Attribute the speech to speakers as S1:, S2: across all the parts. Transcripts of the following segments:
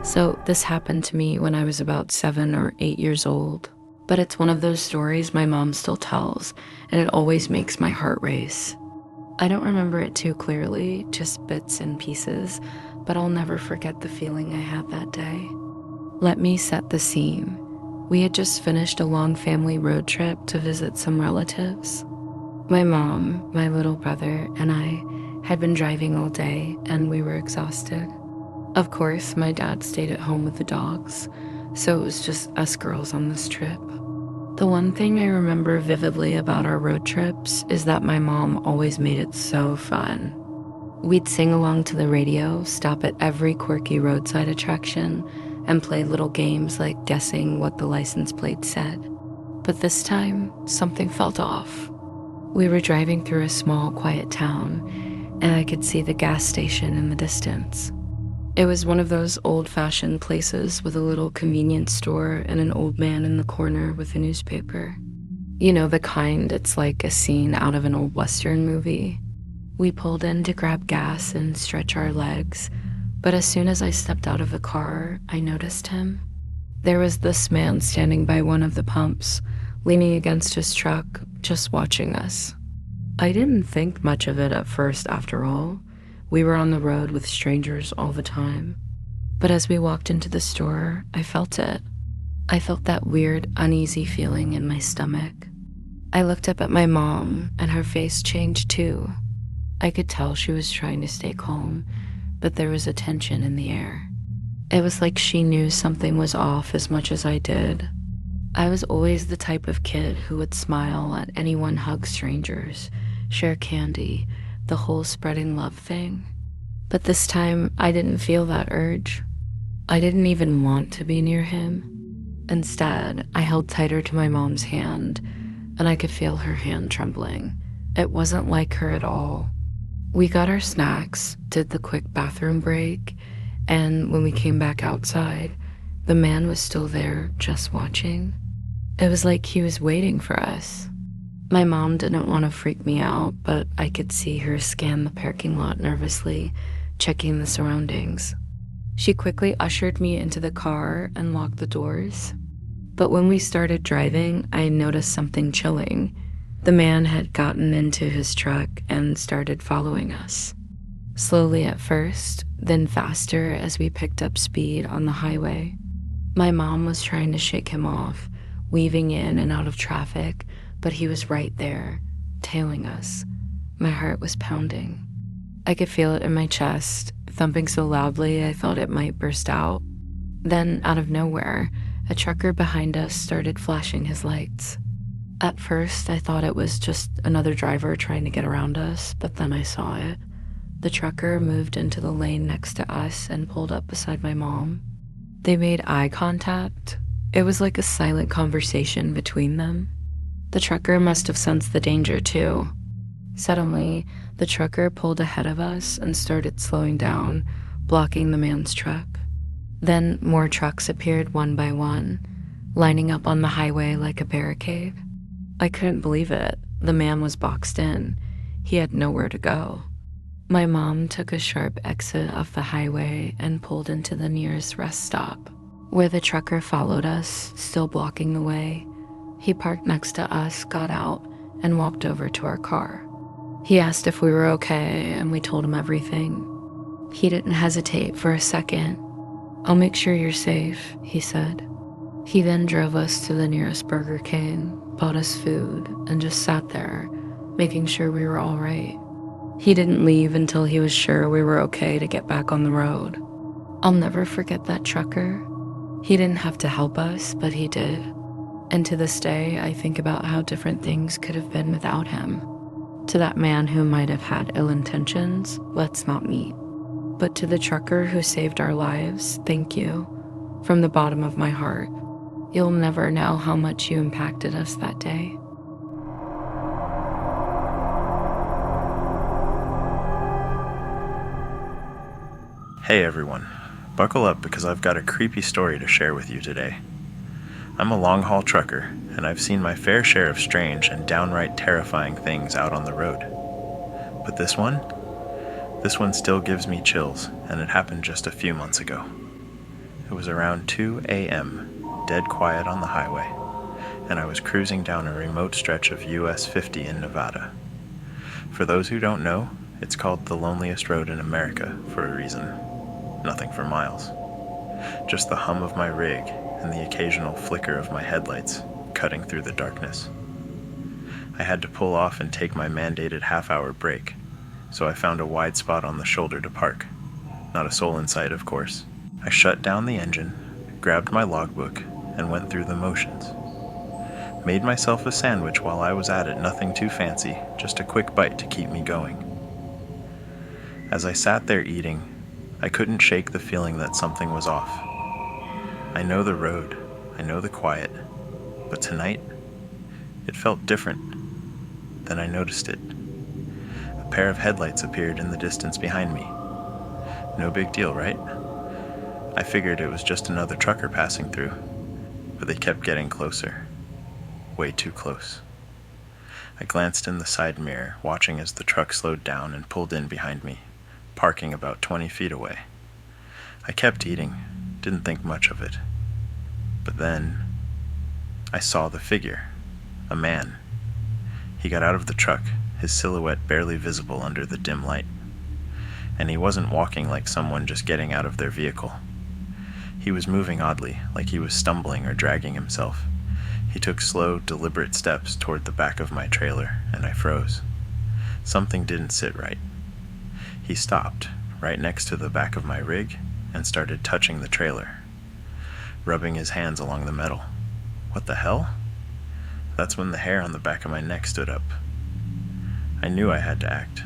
S1: So this happened to me when I was about 7 or 8 years old. But it's one of those stories my mom still tells, and it always makes my heart race. I don't remember it too clearly, just bits and pieces, but I'll never forget the feeling I had that day. Let me set the scene. We had just finished a long family road trip to visit some relatives. My mom, my little brother, and I had been driving all day, and we were exhausted. Of course, my dad stayed at home with the dogs, so it was just us girls on this trip. The one thing I remember vividly about our road trips is that my mom always made it so fun. We'd sing along to the radio, stop at every quirky roadside attraction, and play little games like guessing what the license plate said. But this time, something felt off. We were driving through a small, quiet town, and I could see the gas station in the distance. It was one of those old-fashioned places with a little convenience store and an old man in the corner with a newspaper. You know, the kind it's like a scene out of an old Western movie. We pulled in to grab gas and stretch our legs, but as soon as I stepped out of the car, I noticed him. There was this man standing by one of the pumps, leaning against his truck, just watching us. I didn't think much of it at first, after all. We were on the road with strangers all the time. But as we walked into the store, I felt it. I felt that weird, uneasy feeling in my stomach. I looked up at my mom, and her face changed too. I could tell she was trying to stay calm, but there was a tension in the air. It was like she knew something was off as much as I did. I was always the type of kid who would smile at anyone, hug strangers, share candy, the whole spreading love thing. But this time, I didn't feel that urge. I didn't even want to be near him. Instead, I held tighter to my mom's hand, and I could feel her hand trembling. It wasn't like her at all. We got our snacks, did the quick bathroom break, and when we came back outside, the man was still there, just watching. It was like he was waiting for us. My mom didn't want to freak me out, but I could see her scan the parking lot nervously, checking the surroundings. She quickly ushered me into the car and locked the doors. But when we started driving, I noticed something chilling. The man had gotten into his truck and started following us. Slowly at first, then faster as we picked up speed on the highway. My mom was trying to shake him off, weaving in and out of traffic, but he was right there, tailing us. My heart was pounding. I could feel it in my chest, thumping so loudly I thought it might burst out. Then, out of nowhere, a trucker behind us started flashing his lights. At first, I thought it was just another driver trying to get around us, but then I saw it. The trucker moved into the lane next to us and pulled up beside my mom. They made eye contact. It was like a silent conversation between them. The trucker must have sensed the danger too. Suddenly, the trucker pulled ahead of us and started slowing down, blocking the man's truck. Then more trucks appeared one by one, lining up on the highway like a barricade. I couldn't believe it. The man was boxed in. He had nowhere to go. My mom took a sharp exit off the highway and pulled into the nearest rest stop, where the trucker followed us, still blocking the way. He parked next to us, got out, and walked over to our car. He asked if we were okay, and we told him everything. He didn't hesitate for a second. "I'll make sure you're safe," he said. He then drove us to the nearest Burger King, bought us food, and just sat there, making sure we were all right. He didn't leave until he was sure we were okay to get back on the road. I'll never forget that trucker. He didn't have to help us, but he did. And to this day, I think about how different things could have been without him. To that man who might have had ill intentions, let's not meet. But to the trucker who saved our lives, thank you. From the bottom of my heart. You'll never know how much you impacted us that day.
S2: Hey everyone, buckle up because I've got a creepy story to share with you today. I'm a long-haul trucker, and I've seen my fair share of strange and downright terrifying things out on the road. But this one still gives me chills, and it happened just a few months ago. It was around 2 a.m., dead quiet on the highway, and I was cruising down a remote stretch of US 50 in Nevada. For those who don't know, it's called the loneliest road in America for a reason. Nothing for miles. Just the hum of my rig and the occasional flicker of my headlights cutting through the darkness. I had to pull off and take my mandated half-hour break, so I found a wide spot on the shoulder to park. Not a soul in sight, of course. I shut down the engine, grabbed my logbook, and went through the motions. Made myself a sandwich while I was at it, nothing too fancy, just a quick bite to keep me going. As I sat there eating, I couldn't shake the feeling that something was off. I know the road, I know the quiet, but tonight, it felt different. Then I noticed it. A pair of headlights appeared in the distance behind me. No big deal, right? I figured it was just another trucker passing through, but they kept getting closer. Way too close. I glanced in the side mirror, watching as the truck slowed down and pulled in behind me, parking about 20 feet away. I kept eating, didn't think much of it. But then, I saw the figure. A man. He got out of the truck, his silhouette barely visible under the dim light. And he wasn't walking like someone just getting out of their vehicle. He was moving oddly, like he was stumbling or dragging himself. He took slow, deliberate steps toward the back of my trailer, and I froze. Something didn't sit right. He stopped, right next to the back of my rig, and started touching the trailer, rubbing his hands along the metal. What the hell? That's when the hair on the back of my neck stood up. I knew I had to act.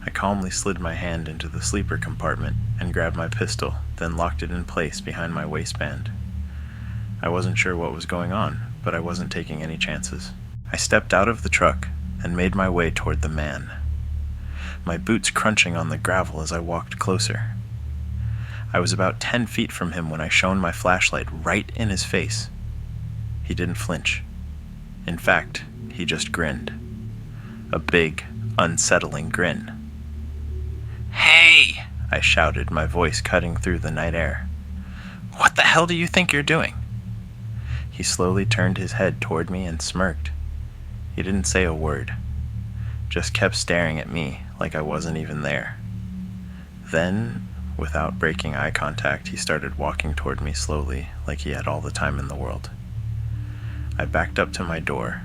S2: I calmly slid my hand into the sleeper compartment and grabbed my pistol, then locked it in place behind my waistband. I wasn't sure what was going on, but I wasn't taking any chances. I stepped out of the truck and made my way toward the man, my boots crunching on the gravel as I walked closer. I was about 10 feet from him when I shone my flashlight right in his face. He didn't flinch. In fact, he just grinned. A big, unsettling grin. "Hey!" I shouted, my voice cutting through the night air. "What the hell do you think you're doing?" He slowly turned his head toward me and smirked. He didn't say a word, just kept staring at me like I wasn't even there. Then, without breaking eye contact, he started walking toward me slowly, like he had all the time in the world. I backed up to my door,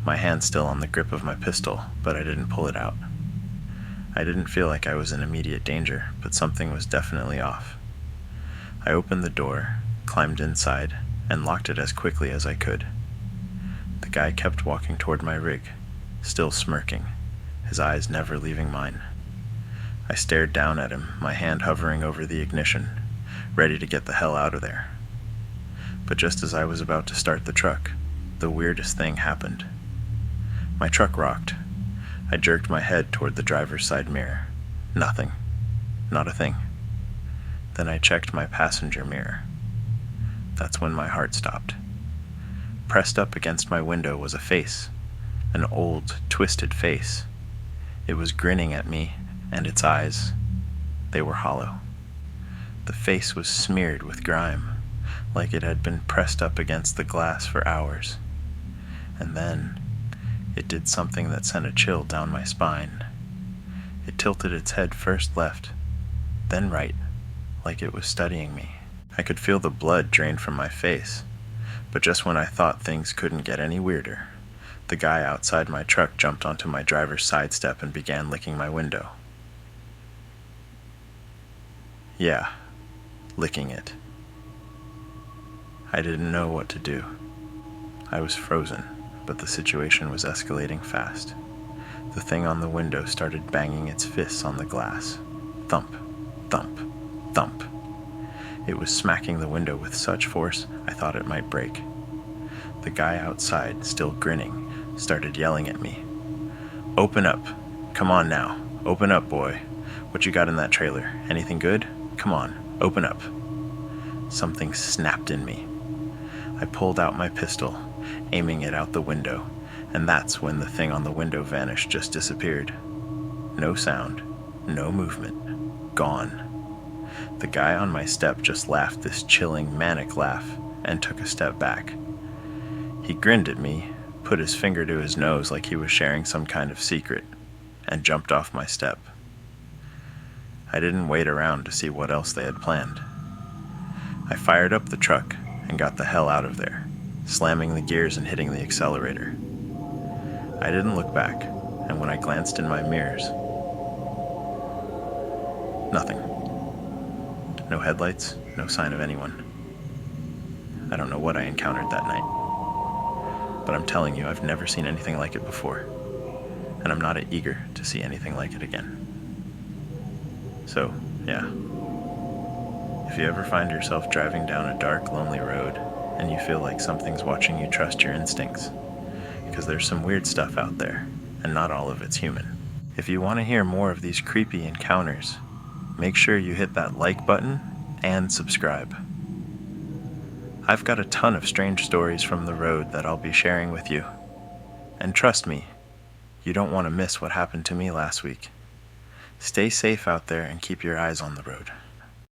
S2: my hand still on the grip of my pistol, but I didn't pull it out. I didn't feel like I was in immediate danger, but something was definitely off. I opened the door, climbed inside, and locked it as quickly as I could. The guy kept walking toward my rig, still smirking, his eyes never leaving mine. I stared down at him, my hand hovering over the ignition, ready to get the hell out of there. But just as I was about to start the truck, the weirdest thing happened. My truck rocked. I jerked my head toward the driver's side mirror. Nothing. Not a thing. Then I checked my passenger mirror. That's when my heart stopped. Pressed up against my window was a face, an old, twisted face. It was grinning at me, and its eyes, they were hollow. The face was smeared with grime, like it had been pressed up against the glass for hours. And then, it did something that sent a chill down my spine. It tilted its head first left, then right, like it was studying me. I could feel the blood drain from my face, but just when I thought things couldn't get any weirder, the guy outside my truck jumped onto my driver's side step and began licking my window. Yeah, licking it. I didn't know what to do. I was frozen, but the situation was escalating fast. The thing on the window started banging its fists on the glass. Thump, thump, thump. It was smacking the window with such force I thought it might break. The guy outside, still grinning, started yelling at me. "Open up. Come on now. Open up, boy. What you got in that trailer? Anything good? Come on, open up." Something snapped in me. I pulled out my pistol, aiming it out the window, and that's when the thing on the window vanished, just disappeared. No sound, no movement, gone. The guy on my step just laughed this chilling, manic laugh and took a step back. He grinned at me, put his finger to his nose like he was sharing some kind of secret, and jumped off my step. I didn't wait around to see what else they had planned. I fired up the truck and got the hell out of there, slamming the gears and hitting the accelerator. I didn't look back, and when I glanced in my mirrors, nothing. No headlights, no sign of anyone. I don't know what I encountered that night, but I'm telling you, I've never seen anything like it before, and I'm not eager to see anything like it again. So, yeah. If you ever find yourself driving down a dark, lonely road and you feel like something's watching you, trust your instincts, because there's some weird stuff out there, and not all of it's human. If you want to hear more of these creepy encounters, make sure you hit that like button and subscribe. I've got a ton of strange stories from the road that I'll be sharing with you. And trust me, you don't want to miss what happened to me last week. Stay safe out there and keep your eyes on the road.